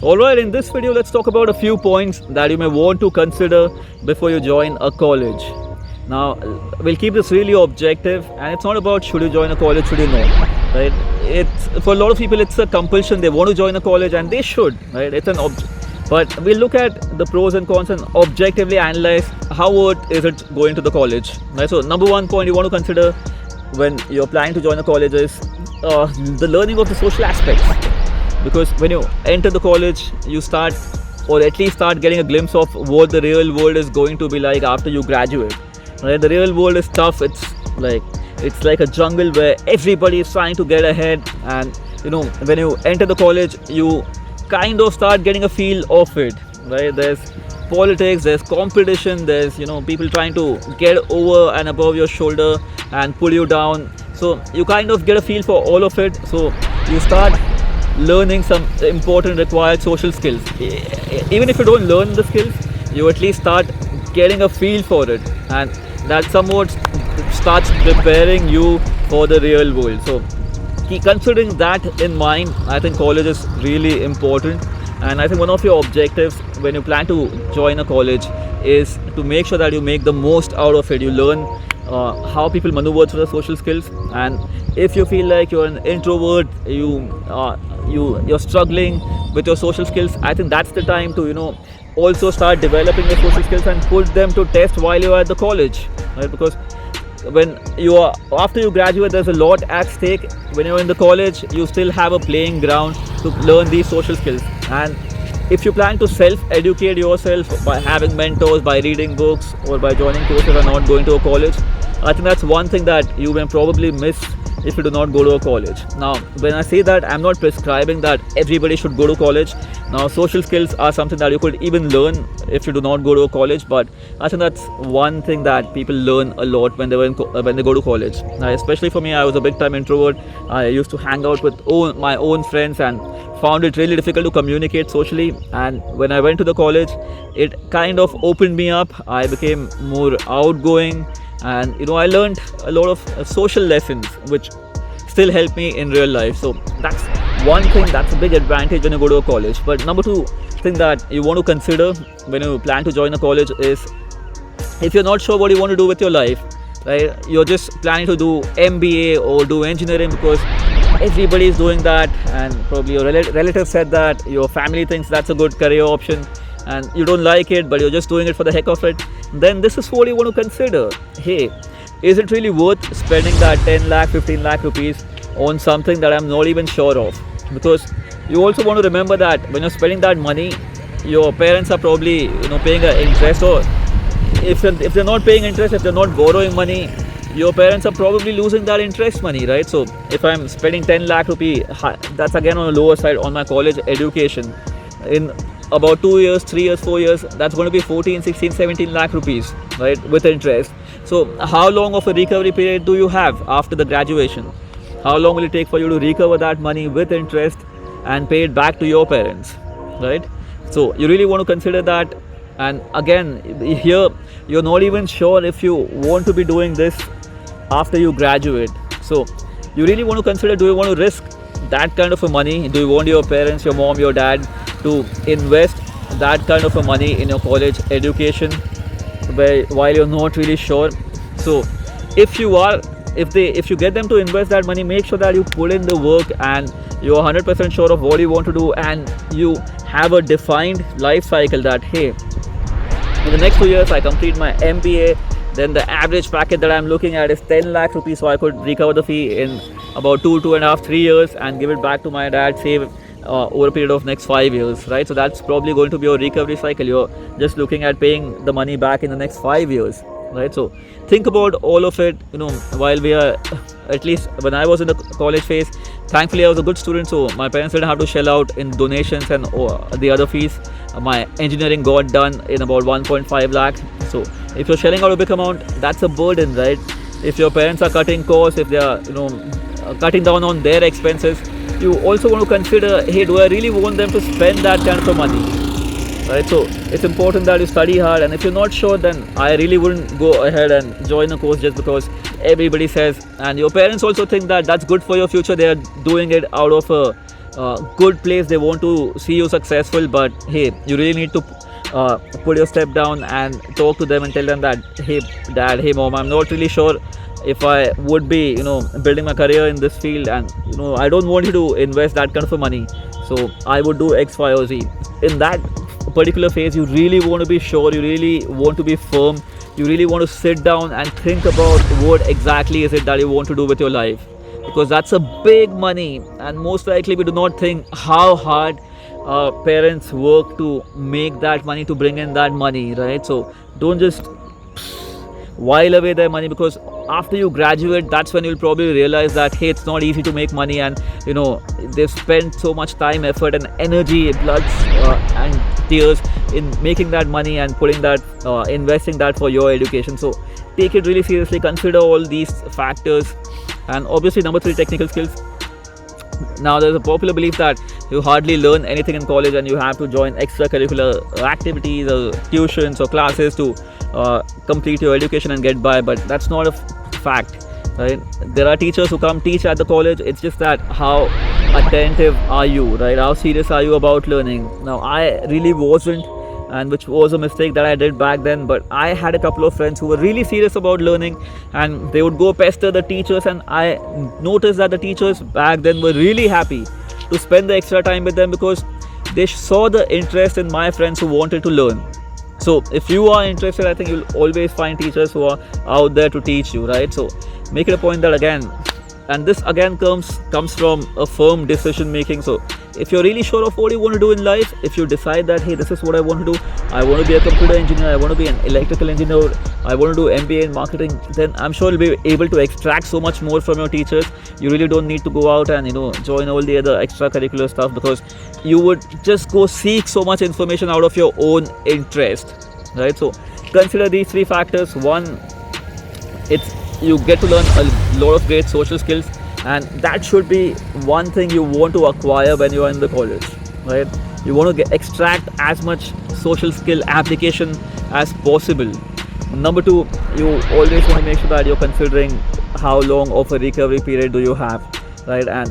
Alright, in this video, let's talk about a few points that you may want to consider before you join a college. Now, we'll keep this really objective, and it's not about should you join a college, should you not, right? It's for a lot of people, it's a compulsion. They want to join a college, and they should, right? It's an but we'll look at the pros and cons and objectively analyze how worth is it going to the college, right? So, number one point you want to consider when you're planning to join a college is the learning of the social aspects, because when you enter the college you start, or at least start, getting a glimpse of what the real world is going to be like after you graduate, right? The real world is tough. It's like a jungle where everybody is trying to get ahead, and when you enter the college you kind of start getting a feel of it, right? There's politics, there's competition, there's people trying to get over and above your shoulder and pull you down, so you kind of get a feel for all of it. So you start learning some important required social skills. Even if you don't learn the skills, you at least start getting a feel for it, and that somewhat starts preparing you for the real world. So considering that in mind, I think college is really important, and I think one of your objectives when you plan to join a college is to make sure that you make the most out of it. You learn how people maneuver through the social skills, and if you feel like you're an introvert, you're struggling with your social skills, I think that's the time to also start developing your social skills and put them to test while you're at the college, right? Because after you graduate, there's a lot at stake. When you're in the college, you still have a playing ground to learn these social skills, and if you plan to self-educate yourself by having mentors, by reading books, or by joining courses and not going to a college, I think that's one thing that you may probably miss if you do not go to a college. Now, when I say that, I'm not prescribing that everybody should go to college. Now, social skills are something that you could even learn if you do not go to a college, but I think that's one thing that people learn a lot when they go to college. Now, especially for me, I was a big time introvert. I used to hang out with my own friends and found it really difficult to communicate socially, and when I went to the college, it kind of opened me up. I became more outgoing, and I learned a lot of social lessons which still help me in real life. So that's one thing, that's a big advantage when you go to a college. But number two thing that you want to consider when you plan to join a college is, if you're not sure what you want to do with your life, right? You're just planning to do MBA or do engineering because everybody is doing that, and probably your relative said that, your family thinks that's a good career option, and you don't like it but you're just doing it for the heck of it, then this is what you want to consider. Hey, is it really worth spending that 10 lakh 15 lakh rupees on something that I'm not even sure of? Because you also want to remember that when you're spending that money, your parents are probably paying an interest, or if they're not paying interest, if they're not borrowing money, your parents are probably losing that interest money, right? So if I'm spending 10 lakh rupee, that's again on the lower side on my college education. In about 2 years, 3 years, 4 years, that's going to be 14, 16, 17 lakh rupees, right, with interest. So how long of a recovery period do you have after the graduation? How long will it take for you to recover that money with interest and pay it back to your parents, right? So you really want to consider that. And again, here you're not even sure if you want to be doing this after you graduate. So you really want to consider, do you want to risk that kind of a money? Do you want your parents, your mom, your dad to invest that kind of a money in your college education while you're not really sure? So if you get them to invest that money, make sure that you put in the work and you're 100% sure of what you want to do, and you have a defined life cycle that, hey, in the next 2 years I complete my MBA, then the average packet that I'm looking at is 10 lakh rupees, so I could recover the fee in about 2.5, 3 years and give it back to my dad, save over a period of next 5 years, right? So that's probably going to be your recovery cycle. You're just looking at paying the money back in the next 5 years, right? So think about all of it, while we are, at least when I was in the college phase, thankfully I was a good student, so my parents didn't have to shell out in donations and the other fees. My engineering got done in about 1.5 lakh. So if you're shelling out a big amount, that's a burden, right? If your parents are cutting costs, if they are cutting down on their expenses, you also want to consider, hey, do I really want them to spend that kind of money, right? So it's important that you study hard, and if you're not sure, then I really wouldn't go ahead and join a course just because everybody says, and your parents also think that that's good for your future. They are doing it out of a good place, they want to see you successful, but hey, you really need to put your step down and talk to them and tell them that, hey dad, hey mom, I'm not really sure if I would be, building my career in this field, and I don't want you to invest that kind of a money, so I would do X, Y, or Z. In that particular phase, you really want to be sure, you really want to be firm, you really want to sit down and think about what exactly is it that you want to do with your life, because that's a big money, and most likely we do not think how hard parents work to make that money, to bring in that money, right? So don't just while away their money, because after you graduate, that's when you'll probably realize that, hey, it's not easy to make money, and they've spent so much time, effort, and energy, blood, and tears in making that money and putting that, investing that for your education. So take it really seriously, consider all these factors. And obviously, number 3, technical skills. Now, there's a popular belief that you hardly learn anything in college and you have to join extracurricular activities or tuitions or classes to complete your education and get by, but that's not a fact, right? There are teachers who come teach at the college. It's just that how attentive are you, right? How serious are you about learning? Now, I really wasn't, and which was a mistake that I did back then, but I had a couple of friends who were really serious about learning, and they would go pester the teachers, and I noticed that the teachers back then were really happy to spend the extra time with them, because they saw the interest in my friends who wanted to learn. So if you are interested, I think you'll always find teachers who are out there to teach you, right? So make it a point that, again, and this again comes from a firm decision making. So if you're really sure of what you want to do in life, if you decide that, hey, this is what I want to do, I want to be a computer engineer, I want to be an electrical engineer, I want to do MBA in marketing, then I'm sure you'll be able to extract so much more from your teachers. You really don't need to go out and join all the other extracurricular stuff, because you would just go seek so much information out of your own interest, right? So consider these 3 factors. One, you get to learn a lot of great social skills, and that should be one thing you want to acquire when you are in the college, right? You want to extract as much social skill application as possible. Number 2, you always want to make sure that you're considering how long of a recovery period do you have, right? And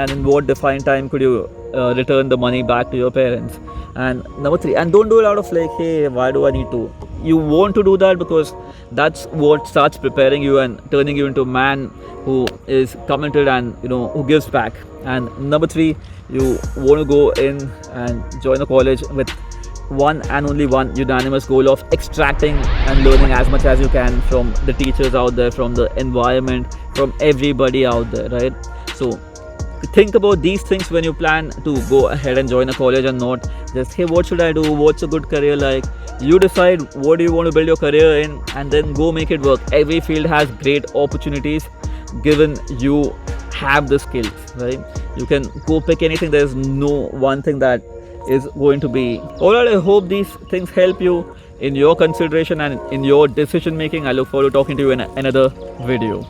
in what defined time could you return the money back to your parents. And number 3, and don't do it out of like, hey, why do I need to? You want to do that because that's what starts preparing you and turning you into a man who is committed and who gives back. And number 3, you want to go in and join a college with one and only one unanimous goal of extracting and learning as much as you can from the teachers out there, from the environment, from everybody out there, right? So think about these things when you plan to go ahead and join a college, and not just, hey, what should I do, what's a good career like. You decide what do you want to build your career in, and then go make it work. Every field has great opportunities given you have the skills, right? You can go pick anything. There's no one thing that is going to be. Alright, I hope these things help you in your consideration and in your decision making. I look forward to talking to you in another video.